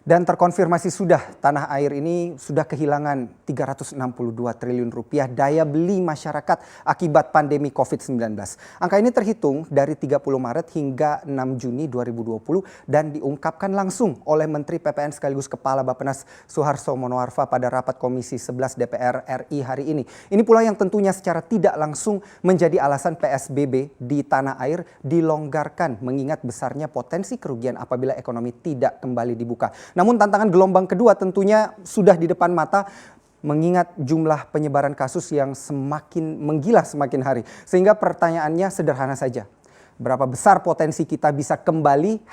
Dan terkonfirmasi sudah tanah air ini sudah kehilangan 362 triliun rupiah daya beli masyarakat akibat pandemi COVID-19. Angka ini terhitung dari 30 Maret hingga 6 Juni 2020 dan diungkapkan langsung oleh Menteri PPN sekaligus Kepala Bappenas Suharto Monoarfa pada rapat Komisi 11 DPR RI hari ini. Ini pula yang tentunya secara tidak langsung menjadi alasan PSBB di tanah air dilonggarkan mengingat besarnya potensi kerugian apabila ekonomi tidak kembali dibuka. Namun tantangan gelombang kedua tentunya sudah di depan mata mengingat jumlah penyebaran kasus yang semakin menggila semakin hari. Sehingga pertanyaannya sederhana saja. Berapa besar potensi kita bisa kembali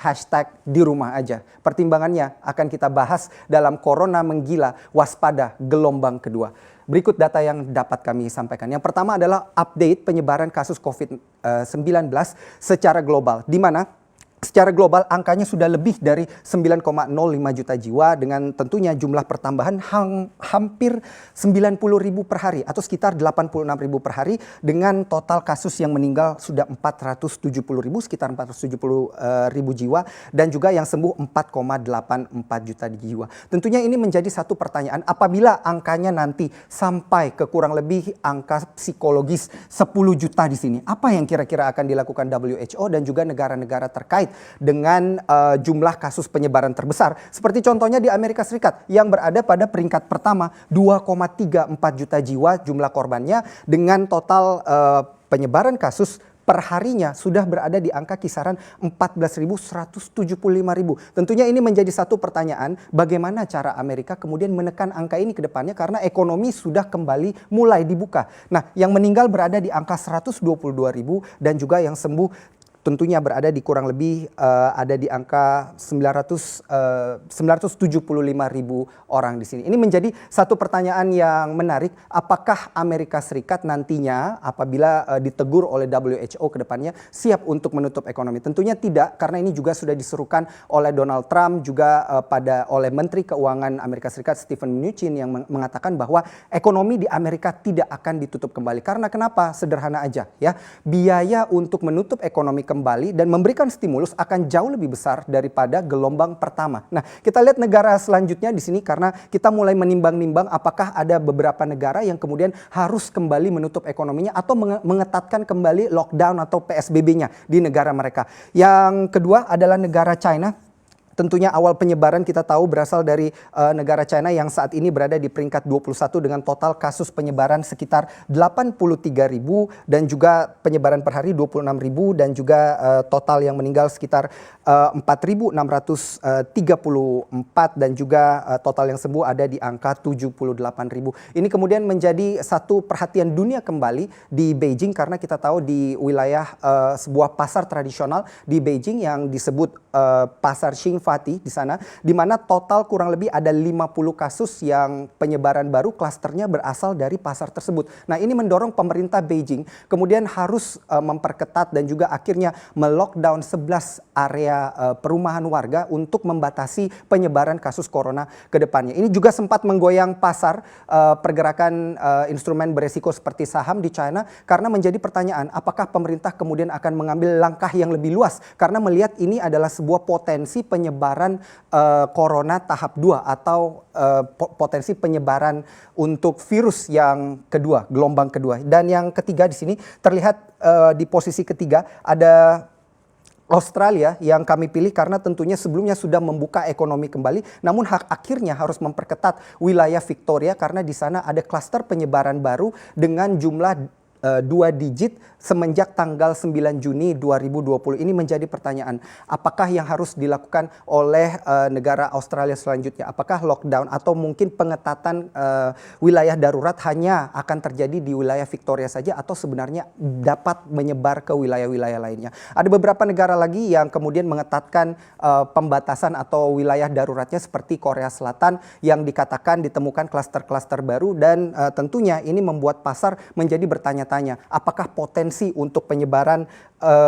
#di rumah aja. Pertimbangannya akan kita bahas dalam Corona menggila waspada gelombang kedua. Berikut data yang dapat kami sampaikan. Yang pertama adalah update penyebaran kasus COVID-19 secara global. Di mana secara global angkanya sudah lebih dari 9,05 juta jiwa dengan tentunya jumlah pertambahan hampir 90.000 per hari atau sekitar 86.000 per hari dengan total kasus yang meninggal sudah 470.000 sekitar 470.000 jiwa dan juga yang sembuh 4,84 juta jiwa. Tentunya ini menjadi satu pertanyaan apabila angkanya nanti sampai ke kurang lebih angka psikologis 10 juta di sini. Apa yang kira-kira akan dilakukan WHO dan juga negara-negara terkait dengan jumlah kasus penyebaran terbesar. Seperti contohnya di Amerika Serikat yang berada pada peringkat pertama 2,34 juta jiwa jumlah korbannya dengan total penyebaran kasus per harinya sudah berada di angka kisaran 14.175.000. Tentunya ini menjadi satu pertanyaan bagaimana cara Amerika kemudian menekan angka ini ke depannya karena ekonomi sudah kembali mulai dibuka. Nah, yang meninggal berada di angka 122.000 dan juga yang sembuh tentunya berada di kurang lebih ada di angka 975.000 orang di sini. Ini menjadi satu pertanyaan yang menarik. Apakah Amerika Serikat nantinya apabila ditegur oleh WHO ke depannya siap untuk menutup ekonomi? Tentunya tidak, karena ini juga sudah diserukan oleh Donald Trump juga oleh Menteri Keuangan Amerika Serikat Steven Mnuchin yang mengatakan bahwa ekonomi di Amerika tidak akan ditutup kembali. Karena kenapa? Sederhana aja ya. Biaya untuk menutup ekonomi kembali dan memberikan stimulus akan jauh lebih besar daripada gelombang pertama. Nah, kita lihat negara selanjutnya di sini karena kita mulai menimbang-nimbang apakah ada beberapa negara yang kemudian harus kembali menutup ekonominya atau mengetatkan kembali lockdown atau PSBB-nya di negara mereka. Yang kedua adalah negara China. Tentunya awal penyebaran kita tahu berasal dari negara China yang saat ini berada di peringkat 21 dengan total kasus penyebaran sekitar 83.000 dan juga penyebaran per hari 26.000 dan juga total yang meninggal sekitar 4.634 dan juga total yang sembuh ada di angka 78.000. Ini kemudian menjadi satu perhatian dunia kembali di Beijing karena kita tahu di wilayah sebuah pasar tradisional di Beijing yang disebut pasar Xingfati di sana, di mana total kurang lebih ada 50 kasus yang penyebaran baru klasternya berasal dari pasar tersebut. Nah, ini mendorong pemerintah Beijing kemudian harus memperketat dan juga akhirnya melockdown 11 area perumahan warga untuk membatasi penyebaran kasus corona ke depannya. Ini juga sempat menggoyang pasar pergerakan instrumen beresiko seperti saham di China karena menjadi pertanyaan apakah pemerintah kemudian akan mengambil langkah yang lebih luas karena melihat ini adalah sebuah potensi penyebaran corona tahap 2 atau potensi penyebaran untuk virus yang kedua, gelombang kedua. Dan yang ketiga di sini terlihat di posisi ketiga ada Australia yang kami pilih karena tentunya sebelumnya sudah membuka ekonomi kembali, namun akhirnya harus memperketat wilayah Victoria karena di sana ada klaster penyebaran baru dengan jumlah 2 digit semenjak tanggal 9 Juni 2020. Ini menjadi pertanyaan, apakah yang harus dilakukan oleh negara Australia selanjutnya? Apakah lockdown atau mungkin pengetatan wilayah darurat hanya akan terjadi di wilayah Victoria saja atau sebenarnya dapat menyebar ke wilayah-wilayah lainnya? Ada beberapa negara lagi yang kemudian mengetatkan pembatasan atau wilayah daruratnya seperti Korea Selatan yang dikatakan ditemukan klaster-klaster baru dan tentunya ini membuat pasar menjadi bertanya tanya, apakah potensi untuk penyebaran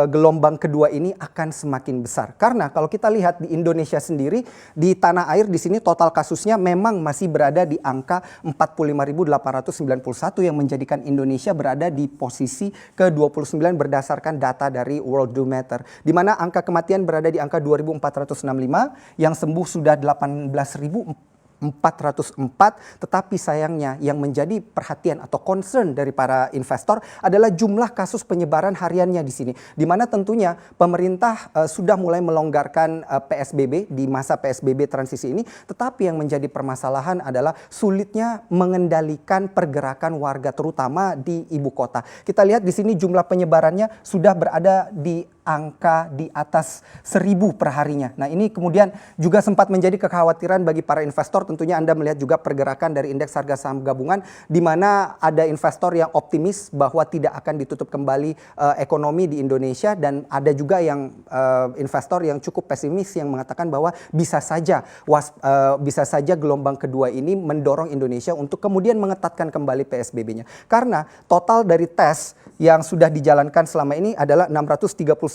gelombang kedua ini akan semakin besar? Karena kalau kita lihat di Indonesia sendiri, di tanah air di sini total kasusnya memang masih berada di angka 45.891 yang menjadikan Indonesia berada di posisi ke-29 berdasarkan data dari World Do Matter. Di mana angka kematian berada di angka 2.465, yang sembuh sudah 18.404, tetapi sayangnya yang menjadi perhatian atau concern dari para investor adalah jumlah kasus penyebaran hariannya di sini. Di mana tentunya pemerintah sudah mulai melonggarkan PSBB di masa PSBB transisi ini, tetapi yang menjadi permasalahan adalah sulitnya mengendalikan pergerakan warga terutama di ibu kota. Kita lihat di sini jumlah penyebarannya sudah berada di angka di atas 1.000 per harinya. Nah, ini kemudian juga sempat menjadi kekhawatiran bagi para investor. Tentunya Anda melihat juga pergerakan dari indeks harga saham gabungan, di mana ada investor yang optimis bahwa tidak akan ditutup kembali ekonomi di Indonesia, dan ada juga yang investor yang cukup pesimis yang mengatakan bahwa bisa saja gelombang kedua ini mendorong Indonesia untuk kemudian mengetatkan kembali PSBB-nya. Karena total dari tes yang sudah dijalankan selama ini adalah 639.385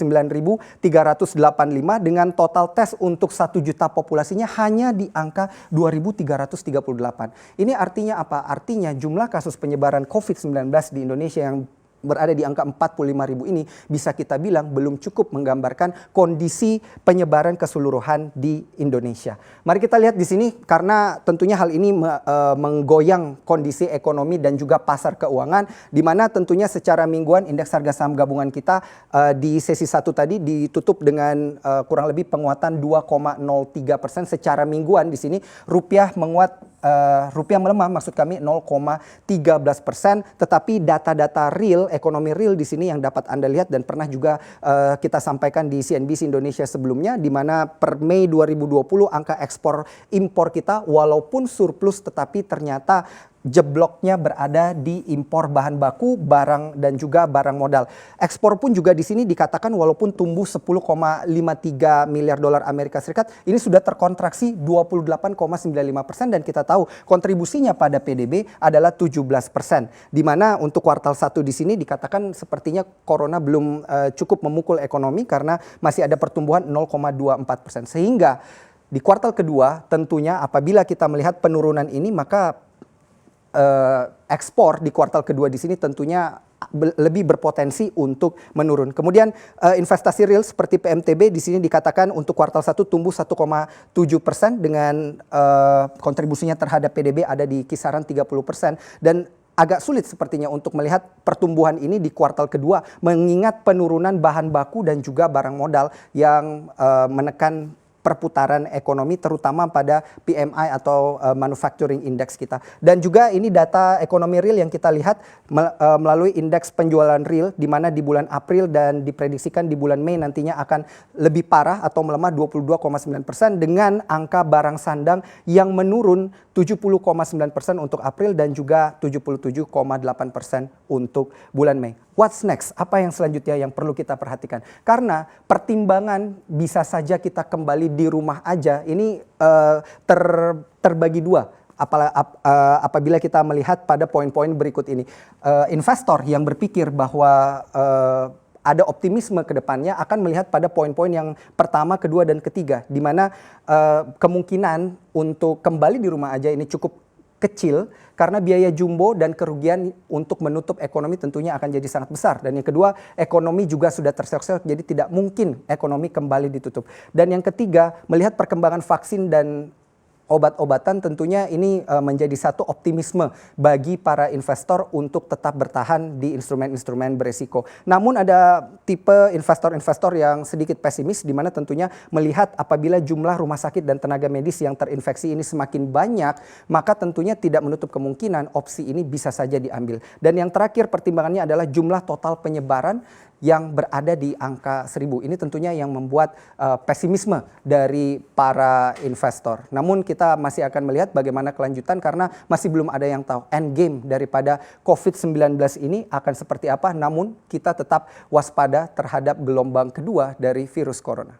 dengan total tes untuk 1 juta populasinya hanya di angka 2.338. Ini artinya apa? Artinya jumlah kasus penyebaran COVID-19 di Indonesia yang berada di angka 45.000 ini bisa kita bilang belum cukup menggambarkan kondisi penyebaran keseluruhan di Indonesia. Mari kita lihat di sini, karena tentunya hal ini menggoyang kondisi ekonomi dan juga pasar keuangan, di mana tentunya secara mingguan indeks harga saham gabungan kita di sesi 1 tadi ditutup dengan kurang lebih penguatan 2,03% secara mingguan. Di sini rupiah melemah, maksud kami 0,13%, tetapi data-data real, ekonomi real di sini yang dapat Anda lihat dan pernah juga kita sampaikan di CNBC Indonesia sebelumnya, di mana per Mei 2020 angka ekspor impor kita walaupun surplus tetapi ternyata jebloknya berada di impor bahan baku, barang dan juga barang modal. Ekspor pun juga di sini dikatakan walaupun tumbuh 10,53 miliar dolar Amerika Serikat, ini sudah terkontraksi 28,95%, dan kita tahu kontribusinya pada PDB adalah 17%. Di mana untuk kuartal 1 di sini dikatakan sepertinya corona belum cukup memukul ekonomi karena masih ada pertumbuhan 0,24%. Sehingga di kuartal kedua tentunya apabila kita melihat penurunan ini, maka ekspor di kuartal kedua di sini tentunya lebih berpotensi untuk menurun. Kemudian investasi real seperti PMTB di sini dikatakan untuk kuartal 1 tumbuh 1,7% dengan kontribusinya terhadap PDB ada di kisaran 30%, dan agak sulit sepertinya untuk melihat pertumbuhan ini di kuartal kedua mengingat penurunan bahan baku dan juga barang modal yang menekan perputaran ekonomi terutama pada PMI atau manufacturing index kita. Dan juga ini data ekonomi real yang kita lihat melalui indeks penjualan real, di mana di bulan April dan diprediksikan di bulan Mei nantinya akan lebih parah atau melemah 22,9% dengan angka barang sandang yang menurun 70,9% untuk April dan juga 77,8% untuk bulan Mei. What's next? Apa yang selanjutnya yang perlu kita perhatikan? Karena pertimbangan bisa saja kita kembali di rumah aja ini terbagi dua. Apabila kita melihat pada poin-poin berikut ini, investor yang berpikir bahwa ada optimisme ke depannya akan melihat pada poin-poin yang pertama, kedua, dan ketiga, di mana kemungkinan untuk kembali di rumah aja ini cukup kecil karena biaya jumbo dan kerugian untuk menutup ekonomi tentunya akan jadi sangat besar. Dan yang kedua, ekonomi juga sudah terseok-seok, jadi tidak mungkin ekonomi kembali ditutup. Dan yang ketiga, melihat perkembangan vaksin dan obat-obatan tentunya ini menjadi satu optimisme bagi para investor untuk tetap bertahan di instrumen-instrumen beresiko. Namun ada tipe investor-investor yang sedikit pesimis, di mana tentunya melihat apabila jumlah rumah sakit dan tenaga medis yang terinfeksi ini semakin banyak, maka tentunya tidak menutup kemungkinan opsi ini bisa saja diambil. Dan yang terakhir pertimbangannya adalah jumlah total penyebaran yang berada di angka 1.000. Ini tentunya yang membuat pesimisme dari para investor. Namun kita masih akan melihat bagaimana kelanjutan karena masih belum ada yang tahu end game daripada COVID-19 ini akan seperti apa. Namun kita tetap waspada terhadap gelombang kedua dari virus corona.